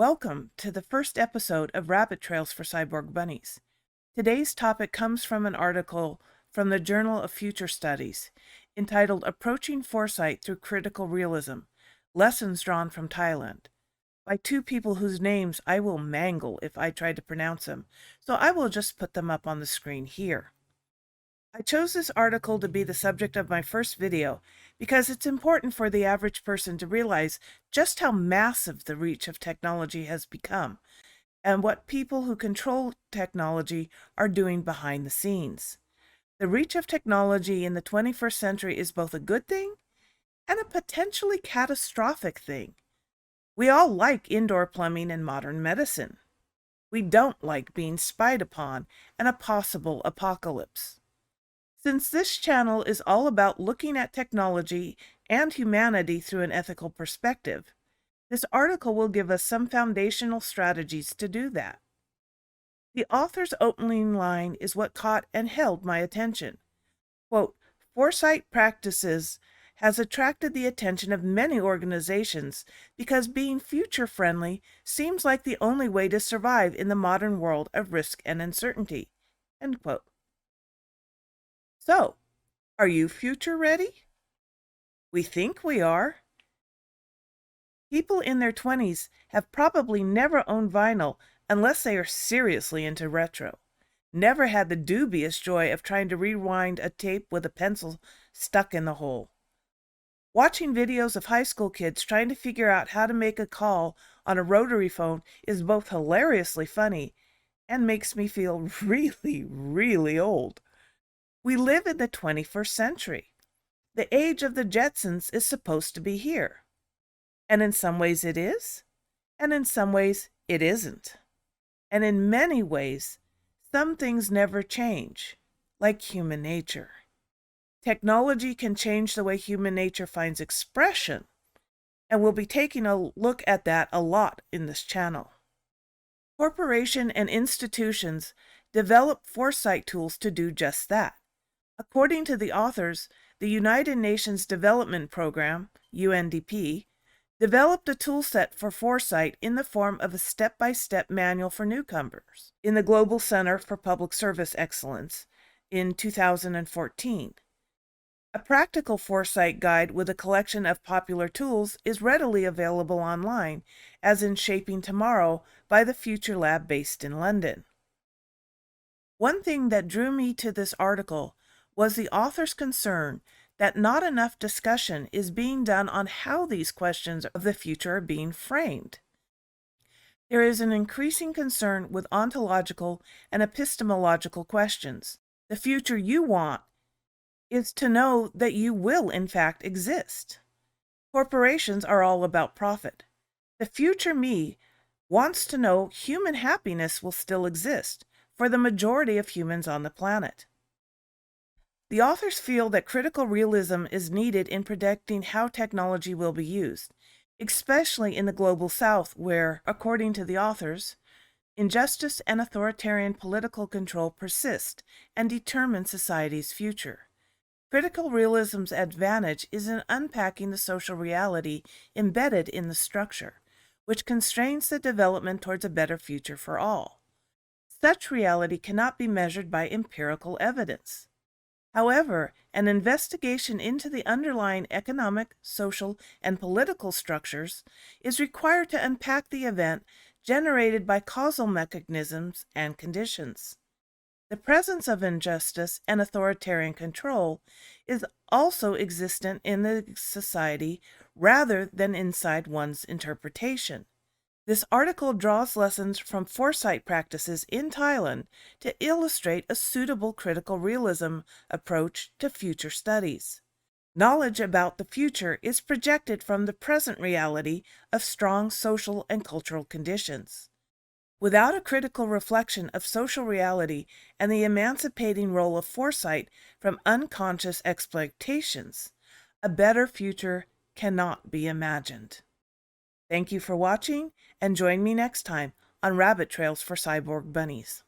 Welcome to the first episode of Rabbit Trails for Cyborg Bunnies. Today's topic comes from an article from the Journal of Future Studies entitled Approaching Foresight Through Critical Realism, Lessons Drawn from Thailand, by two people whose names I will mangle if I try to pronounce them, so I will just put them up on the screen here. I chose this article to be the subject of my first video because it's important for the average person to realize just how massive the reach of technology has become and what people who control technology are doing behind the scenes. The reach of technology in the 21st century is both a good thing and a potentially catastrophic thing. We all like indoor plumbing and modern medicine. We don't like being spied upon and a possible apocalypse. Since this channel is all about looking at technology and humanity through an ethical perspective, this article will give us some foundational strategies to do that. The author's opening line is what caught and held my attention. Quote, "Foresight practices has attracted the attention of many organizations because being future-friendly seems like the only way to survive in the modern world of risk and uncertainty." End quote. So, are you future ready? We think we are. People in their 20s have probably never owned vinyl unless they are seriously into retro. Never had the dubious joy of trying to rewind a tape with a pencil stuck in the hole. Watching videos of high school kids trying to figure out how to make a call on a rotary phone is both hilariously funny and makes me feel really, really old. We live in the 21st century. The age of the Jetsons is supposed to be here. And in some ways it is, and in some ways it isn't. And in many ways, some things never change, like human nature. Technology can change the way human nature finds expression, and we'll be taking a look at that a lot in this channel. Corporations and institutions develop foresight tools to do just that. According to the authors, the United Nations Development Program, UNDP, developed a toolset for foresight in the form of a step-by-step manual for newcomers in the Global Center for Public Service Excellence in 2014. A practical foresight guide with a collection of popular tools is readily available online, as in Shaping Tomorrow by the Future Lab based in London. One thing that drew me to this article was the author's concern that not enough discussion is being done on how these questions of the future are being framed. There is an increasing concern with ontological and epistemological questions. The future you want is to know that you will in fact exist. Corporations are all about profit. The future me wants to know human happiness will still exist for the majority of humans on the planet. The authors feel that critical realism is needed in predicting how technology will be used, especially in the global south where, according to the authors, injustice and authoritarian political control persist and determine society's future. Critical realism's advantage is in unpacking the social reality embedded in the structure, which constrains the development towards a better future for all. Such reality cannot be measured by empirical evidence. However, an investigation into the underlying economic, social, and political structures is required to unpack the event generated by causal mechanisms and conditions. The presence of injustice and authoritarian control is also existent in the society rather than inside one's interpretation. This article draws lessons from foresight practices in Thailand to illustrate a suitable critical realism approach to future studies. Knowledge about the future is projected from the present reality of strong social and cultural conditions. Without a critical reflection of social reality and the emancipating role of foresight from unconscious expectations, a better future cannot be imagined. Thank you for watching, and join me next time on Rabbit Trails for Cyborg Bunnies.